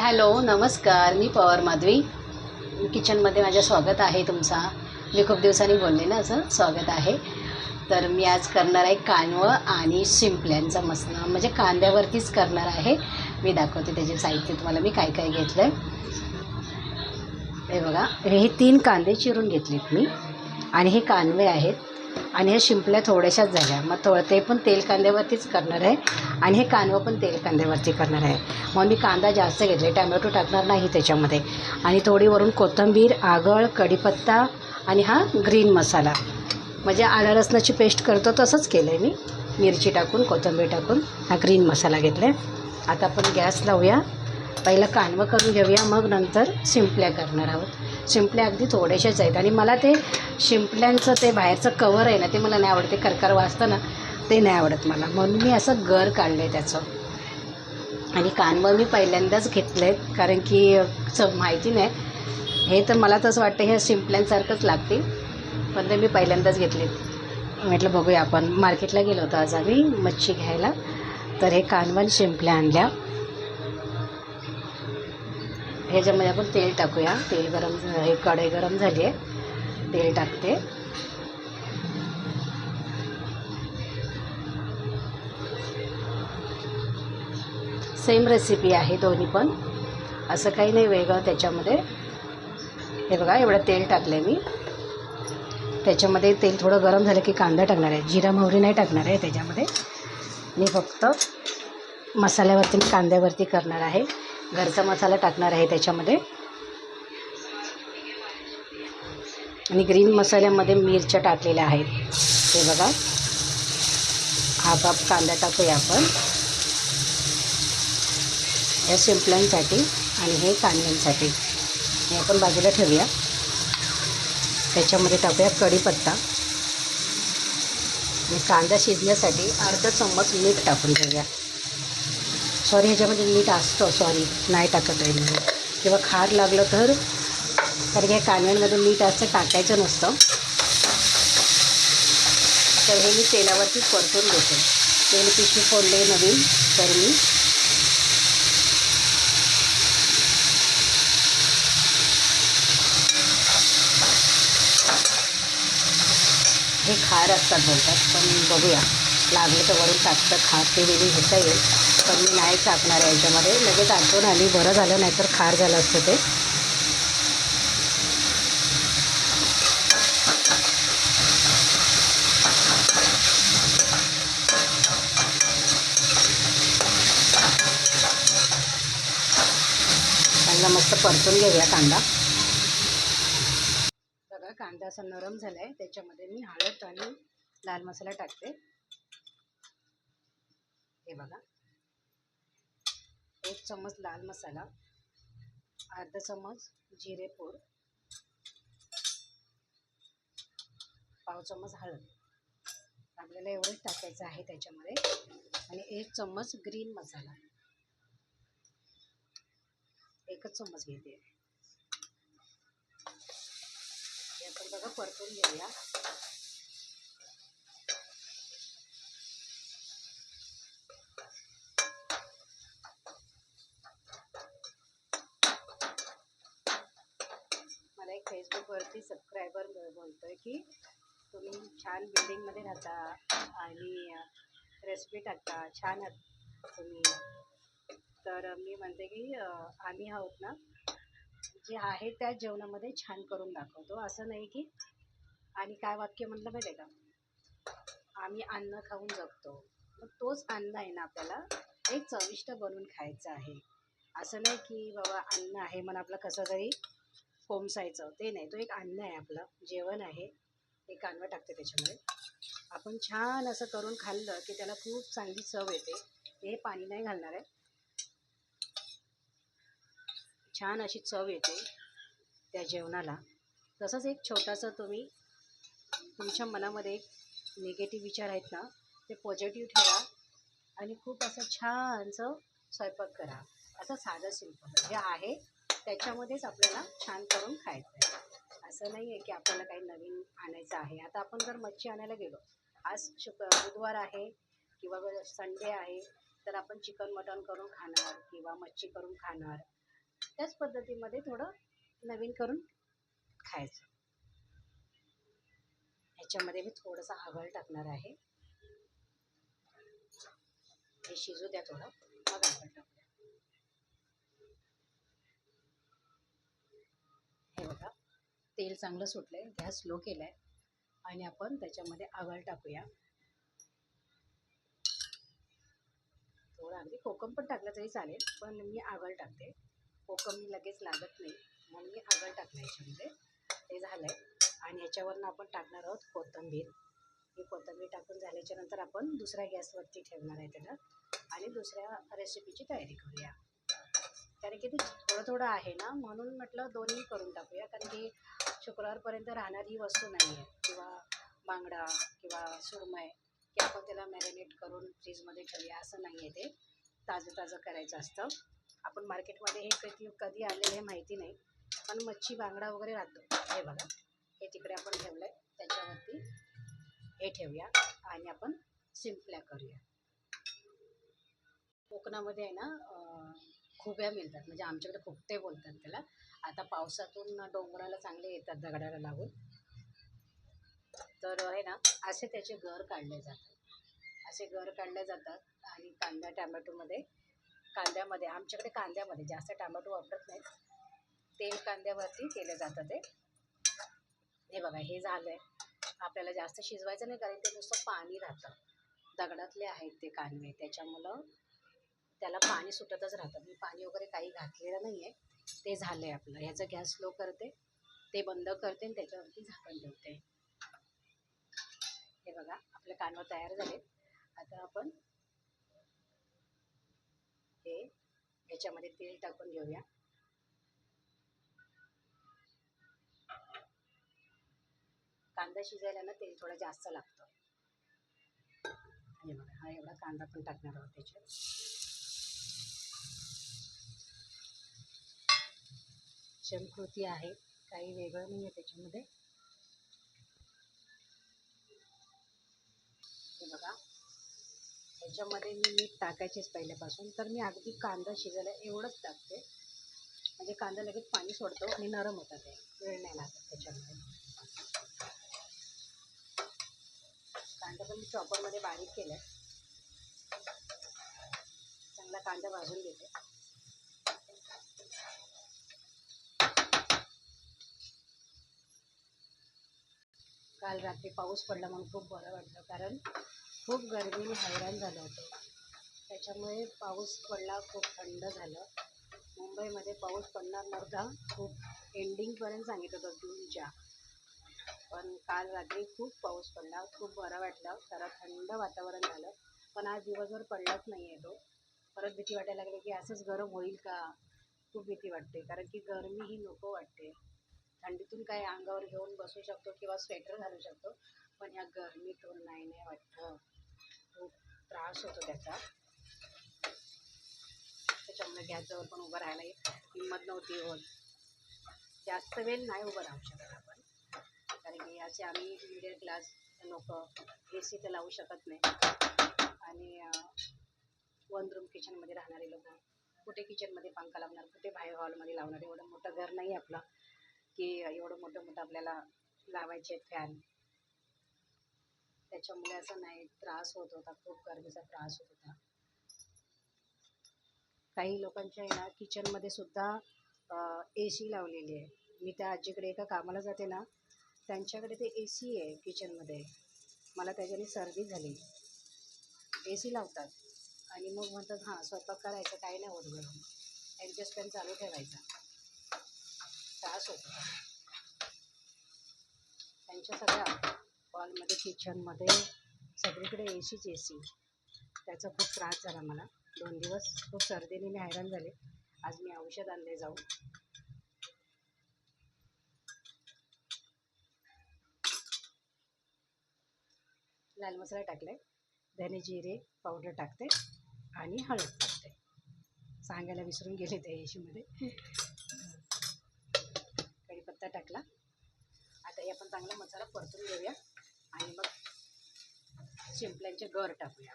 Hello नमस्कार, मी पवार माधवी किचनमध्ये माझ्या स्वागत आहे तुमचा. मी खूप दिवसांनी बोलले ना, असं स्वागत आहे. तर मी आज करणार आहे कानवं आणि शिंपल्यांचा मसाला, म्हणजे कांद्यावरतीच करणार आहे. मी दाखवते त्याचे साहित्य तुम्हाला मी काय काय घेतलं आहे. हे बघा, हे 3 कांदे चिरून घेतलेत मी, आणि हे कानवे आहेत, आणि हे शिंपल्या थोड्याशाच झाल्या. मग ते पण तेल कांद्यावरतीच करणार आहे, आणि हे कानवं पण तेल कांद्यावरती करणार आहे. मग मी कांदा जास्त घेतले, टॅमॅटो टाकणार नाही त्याच्यामध्ये. आणि थोडी वरून कोथिंबीर, आगळ, कढीपत्ता, आणि हा ग्रीन मसाला, म्हणजे आलं लसणाची पेस्ट करतो तसंच केलं आहे मी. मिरची टाकून, कोथिंबीर टाकून हा ग्रीन मसाला घेतला आहे. आता आपण गॅस लावूया. पहिलं कानवं करून घेऊया, मग नंतर शिंपल्या करणार आहोत. शिंपल्या अगदी थोड्याशाच आहेत, आणि मला ते शिंपल्यांचं ते बाहेरचं कवर आहे ना, ते मला नाही आवडते. करकर वाजतं ना, ते नाही आवडत मला, म्हणून मी असं गर काढलं आहे त्याचं. आणि कानवं मी पहिल्यांदाच घेतले आहेत, कारण की माहिती नाही, हे तर मला तसं वाटतं हे शिंपल्यांसारखंच लागतील, पण ते मी पहिल्यांदाच घेतलेत. म्हटलं बघूया. आपण मार्केटला गेलो होतो आज आम्ही मच्छी घ्यायला, तर हे कानवं शिंपल्या आणल्या. ह्याच्यामध्ये आपण तेल टाकूया. तेल गरम, हे कढई गरम झाली आहे, तेल टाकते. सेम रेसिपी आहे दोन्ही पण, असं काही नाही वेगळं त्याच्यामध्ये. हे बघा, एवढं तेल टाकलं आहे मी. त्याच्यामध्ये तेल थोडं गरम झालं की कांदा टाकणार आहे. जिरा मोहरी नाही टाकणार आहे त्याच्यामध्ये. मी फक्त मसाल्यावरती, कांद्यावरती करणार आहे. घरचा मसाला टाकणार आहे त्याच्यामध्ये. आणि ग्रीन मसाल्यामध्ये मिरच्या टाकलेल्या आहेत. हे बघा, हाफ कांदा टाकूया आपण या शिंपल्यांसाठी, आणि हे कांद्यांसाठी. हे आपण बाजूला ठेवूया. त्याच्यामध्ये टाकूया कढीपत्ता, आणि कांदा शिजण्यासाठी अर्धा चम्मच मीठ टाकून घेऊया. सॉरी, ह्याच्यामध्ये मीठ असतं, सॉरी नाही टाकत आहे मी, किंवा खार लागलं तर, कारण ह्या कांद्यांमध्ये मीठ असतं, टाकायचं नसतं. तर हे मी तेलावरती परतून घेते. तेल पिशवी फोडले नवीन, तर मी हे खार असतात बोलतात, पण बघूया, लागलं तर वरून टाकतं खार, ते वेगळी घेता येईल, पण मी नाही टाकणार आहे याच्यामध्ये. लगेच आठवण आली, बरं झालं, नाहीतर खार झालं असतं ते. कांदा मस्त परतून घेऊया कांदा. बघा, कांदा असा नरम झाला आहे. त्याच्यामध्ये मी हळद आणि लाल मसाला टाकते. हे बघा, 1 चम्मच लाल मसाला, अर्धा चम्मच जिरेपूड, पाव चम्मच हळद. आपल्याला एवढंच टाकायचं आहे त्याच्यामध्ये. आणि 1 चम्मच ग्रीन मसाला, 1च चम्मच घेते. हे आपण बघा परतून घेऊया. मला एक फेसबुकवरती सबस्क्रायबर बोलतोय की तुम्ही छान बिल्डिंगमध्ये राहता आणि रेसिपी टाकता, छान आहात तुम्ही. तर मी म्हणते की आम्ही आहोत ना, जे आहे त्या जेवणामध्ये छान करून दाखवतो. असं नाही की, आणि काय वाक्य म्हटलं माहिती आहे का, आम्ही अन्न खाऊन जगतो. मग तोच अन्न आहे ना, आपल्याला एक चविष्ट बनवून खायचं आहे. असं नाही की बाबा अन्न आहे म्हणून आपलं कसं तरी कोमसायचं, ते नाही. तो एक अन्न आहे, आपलं जेवण आहे. हे कानवं टाकते त्याच्यामध्ये. आपण छान असं करून खाल्लं की त्याला खूप चांगली चव येते. हे पाणी नाही घालणार आहे, छान अशी चव येते त्या जेवणाला. तसंच एक छोटासा तुम्ही तुमच्या मनामध्ये एक निगेटिव्ह विचार आहेत ना, ते पॉझिटिव्ह ठेवा, आणि खूप असं छानसं स्वयंपाक करा. असं साधं सिंपल जे आहे त्याच्यामध्येच आपल्याला छान करून खायचं आहे. असं नाही आहे की आपल्याला काही नवीन आणायचं आहे. आता आपण जर मच्छी आणायला गेलो, आज बुधवार आहे किंवा संडे आहे, तर आपण चिकन मटण करून खाणार किंवा मच्छी करून खाणार. त्याच पद्धतीमध्ये थोडं नवीन करून खायचं. ह्याच्यामध्ये मी थोडंसं आगळ टाकणार आहे. हे शिजू द्या थोडं, मग आगळ टाकूया. हे बघा, तेल चांगलं सुटलंय, गॅस स्लो केलाय आणि आपण त्याच्यामध्ये आगळ टाकूया. थोडं अगदी कोकम पण टाकलं तरी चालेल, पण मी आगळ टाकते. कोकम लगेच लागत नाही म्हणून मी आगळ टाकलं याच्यामध्ये. ते झालंय आणि ह्याच्यावरनं आपण टाकणार आहोत कोथिंबीर. ही कोथिंबीर टाकून झाल्याच्या नंतर आपण दुसऱ्या गॅसवरती ठेवणार आहे त्याला आणि दुसऱ्या रेसिपीची तयारी करूया. कारण की ते थोडं थोडं आहे ना, म्हणून म्हटलं दोन्ही करून टाकूया. कारण की शुक्रवारपर्यंत राहणारी वस्तू नाही आहे, किंवा बांगडा किंवा सुरमई की आपण त्याला मॅरिनेट करून फ्रीजमध्ये ठेवूया असं नाही आहे. ते ताजं ताजं करायचं असतं. आपण मार्केटमध्ये हे कधी आलेलं हे माहिती नाही, पण मच्छी बांगडा वगैरे राहतो. हे बघा, हे तिकडे आपण ठेवलं आहे, त्याच्यावरती हे ठेवूया आणि आपण सिंपल्या करूया. कोकणामध्ये आहे ना खुब्या मिळतात, म्हणजे आमच्याकडे खुपते बोलतात त्याला. आता पावसातून डोंगराला चांगले येतात दगडाला लागून, तर आहे ना असे त्याचे गर काढले जातात. असे गर काढले जातात आणि कांद्यामध्ये आमच्याकडे कांद्यामध्ये जास्त टॅमॅटो वापरत नाहीत, तेल कांद्यावरती केलं जातं ते. हे बघा, हे झालं आहे. आपल्याला जास्त शिजवायचं नाही, कारण ते नुसतं पाणी राहतं. दगडातले आहेत ते कांदे, त्याच्यामुळं त्याला पाणी सुटतच राहतं. मी पाणी वगैरे काही घातलेलं नाही आहे. ते झालं आहे आपलं. ह्याचा गॅस स्लो करते, ते बंद करते आणि त्याच्यावरती झाकण ठेवते. हे बघा, आपले कांदे तयार झाले. आता आपण हे ह्याच्यामध्ये तेल टाकून घेऊया. कांदा शिजायला ना तेल थोडं जास्त लागतं. हे बघा, हा एवढा कांदा पण टाकणार आहोत त्याच्यात. चमकृती आहे, काही वेगळं नाही आहे त्याच्यामध्ये. हे बघा, ह्याच्यामध्ये मी मीठ टाकायचेच पहिल्यापासून, तर मी अगदी कांदा शिजायला एवढंच टाकते. म्हणजे कांदा लगेच पाणी सोडतो आणि नरम होतात, ते वेळ नाही लागत त्याच्यामध्ये. कांदा पण मी चॉपरमध्ये बारीक केला आहे. चांगला कांदा भाजून घेते. काल रात्री पाऊस पडला म्हणून खूप बरं वाटलं, कारण खूप गरमीने हैराण झालं होतं. त्याच्यामुळे पाऊस पडला, खूप थंड झालं. मुंबईमध्ये पाऊस पडणार नव्हता, खूप एंडिंगपर्यंत सांगितलं होतं जूनच्या, पण काल रात्री खूप पाऊस पडला. खूप बरं वाटलं, जरा थंड वातावरण झालं. पण आज दिवसभर पडलाच नाही आहे तो. परत भीती वाटायला लागली की असंच गरम होईल का. खूप भीती वाटते, कारण की गरमी ही नको वाटते. थंडीतून काय अंगावर घेऊन बसू शकतो किंवा स्वेटर घालू शकतो, पण ह्या गरमीतून नाही वाटतं. खूप त्रास होतो त्याचा. त्याच्यामुळे गॅसजवळ पण उभं राहायला हिंमत नव्हती होत. जास्त वेळ नाही उभं राहू शकत आपण, कारण की असे आम्ही मिडल क्लास लोक ए सी तर लावू शकत नाही. आणि वन रूम किचनमध्ये राहणारे लोक कुठे किचनमध्ये पंखा लावणार, कुठे बाहेर हॉलमध्ये लावणार. एवढं मोठं घर नाही आपलं की एवढं मोठं आपल्याला लावायचे आहेत फॅन. त्याच्यामुळे असं नाही, त्रास होत होता, खूप गरमीचा त्रास होत होता. काही लोकांच्या ना किचनमध्ये सुद्धा ए सी लावलेली आहे. मी त्या आजीकडे एका कामाला जाते ना, त्यांच्याकडे ते ए सी आहे किचनमध्ये. मला त्याच्याने सर्दी झाली. ए सी लावतात आणि मग म्हणतात हां स्वयंपाक करायचं, काही नाही होत गरम, ॲडजस्ट फॅन चालू ठेवायचा. त्रास होतो त्यांच्या सगळ्या हॉलमध्ये, किचनमध्ये, सगळीकडे ए सीच ए सी. त्याचा खूप त्रास झाला मला. 2 दिवस खूप सर्दीने मी हैराण झाले. आज मी औषध आणले जाऊन. लाल मसाला टाकला आहे, धने जिरे पावडर टाकते आणि हळद टाकते. सांगायला विसरून गेले त्या एशीमध्ये. कढीपत्ता टाकला. आता हे आपण चांगला मसाला परतून घेऊया आणि मग शिंपल्यांचे गर टाकूया.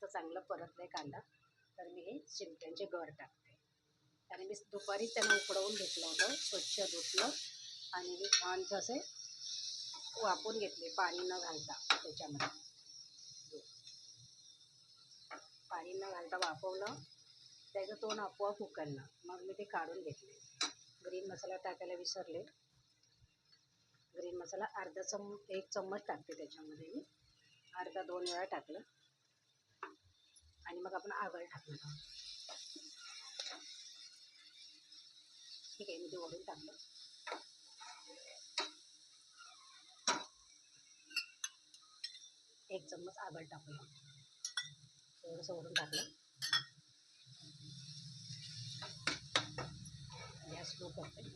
मस्त चांगलं परतलं आहे कांदा. तर मी हे शिंपल्यांचे गर टाकते. आणि मी दुपारीच त्यांना उकडवून घेतलं होतं, स्वच्छ धुतलं आणि मी छान असे वाफवून घेतले पाणी न घालता. त्याच्यामध्ये पाणी न घालता वाफवलं, त्याचं तोंड आपोआप उकळलं. मग मी ते काढून घेतले. ग्रीन मसाला टाकायला विसरले. ग्रीन मसाला एक चम्मच टाकते त्याच्यामध्ये मी. अर्धा 2 वेळा टाकलं आणि मग आपण आगळ टाकलं. ठीक आहे, मी ते वरून टाकलं. एक चम्मच आगळ टाकलं, थोडंसं वरून टाकलं. गॅस स्लो करते.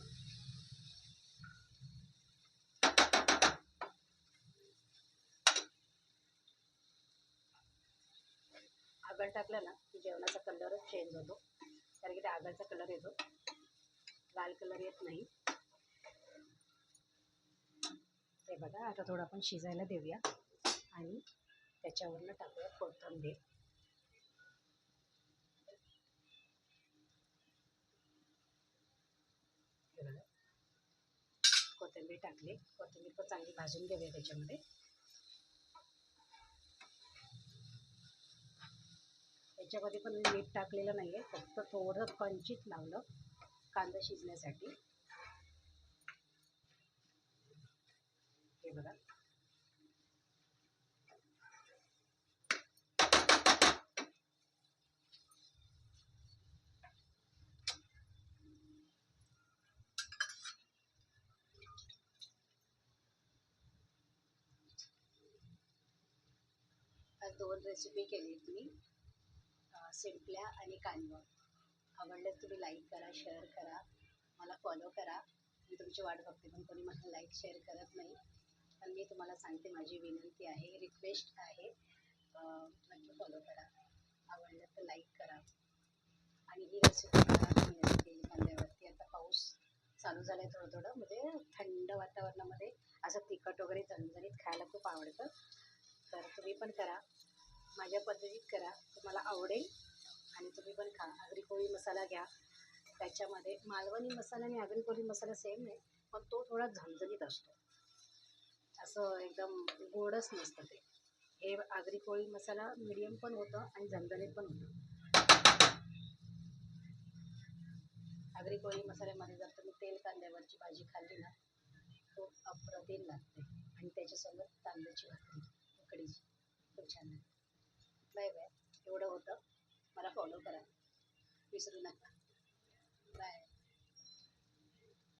आगळ टाकलं ना की जेवणाचा कलरच चेंज होतो, कारण की त्या आगळचा कलर येतो, लाल कलर येत नाही. ते बघा, आता थोडं आपण शिजायला देऊया आणि त्याच्यावरनं टाकूया कोथिंबीर. हे बघा, कोथिंबीर टाकली. कोथिंबीर पण चांगली भाजून घेऊया त्याच्यामध्ये. त्याच्यामध्ये पण मी मीठ टाकलेलं नाही आहे, फक्त थोडं पंचित लावलं कांदा शिजण्यासाठी. हे बघा, आज 2 रेसिपी केलीत मी, शिंपल्या आणि कांदा. आवडल्यास तुम्ही लाईक करा, शेअर करा, मला फॉलो करा. मी तुमची वाट बघते, पण कोणी मला लाईक शेअर करत नाही. पण मी तुम्हाला सांगते, माझी विनंती आहे, रिक्वेस्ट आहे, नक्की फॉलो करा. आवडलं तर लाईक करा. आणि ही रेसिपी मला तेल कांद्यावरती. आता पाऊस चालू झाला आहे थोडं थोडं, म्हणजे थंड वातावरणामध्ये असं तिखट वगैरे झणझणीत खायला खूप आवडतं. तर तुम्ही पण करा, माझ्या पद्धतीत करा, तुम्हाला आवडेल आणि तुम्ही पण खा. आगरी कोळी मसाला घ्या, त्याच्यामध्ये मालवणी मसाला आणि आगरी कोळी मसाला सेम आहे, पण तो थोडा झणझणीत असतो, असं एकदम गोडच नसतं ते. हे आगरी कोळी मसाला मिडियम पण होतं आणि झणझणीत पण होतं. आगरी कोळी मसाल्यामध्ये जर तुम्ही तेल कांद्यावरची भाजी खाल्ली ना, खूप अप्रतिम लागते. आणि त्याच्यासोबत तांदळाची भाकरी उकडीची खूप छान लागते. Bye bye. एवढं होतं. मला फॉलो करा, विसरू नका. बाय.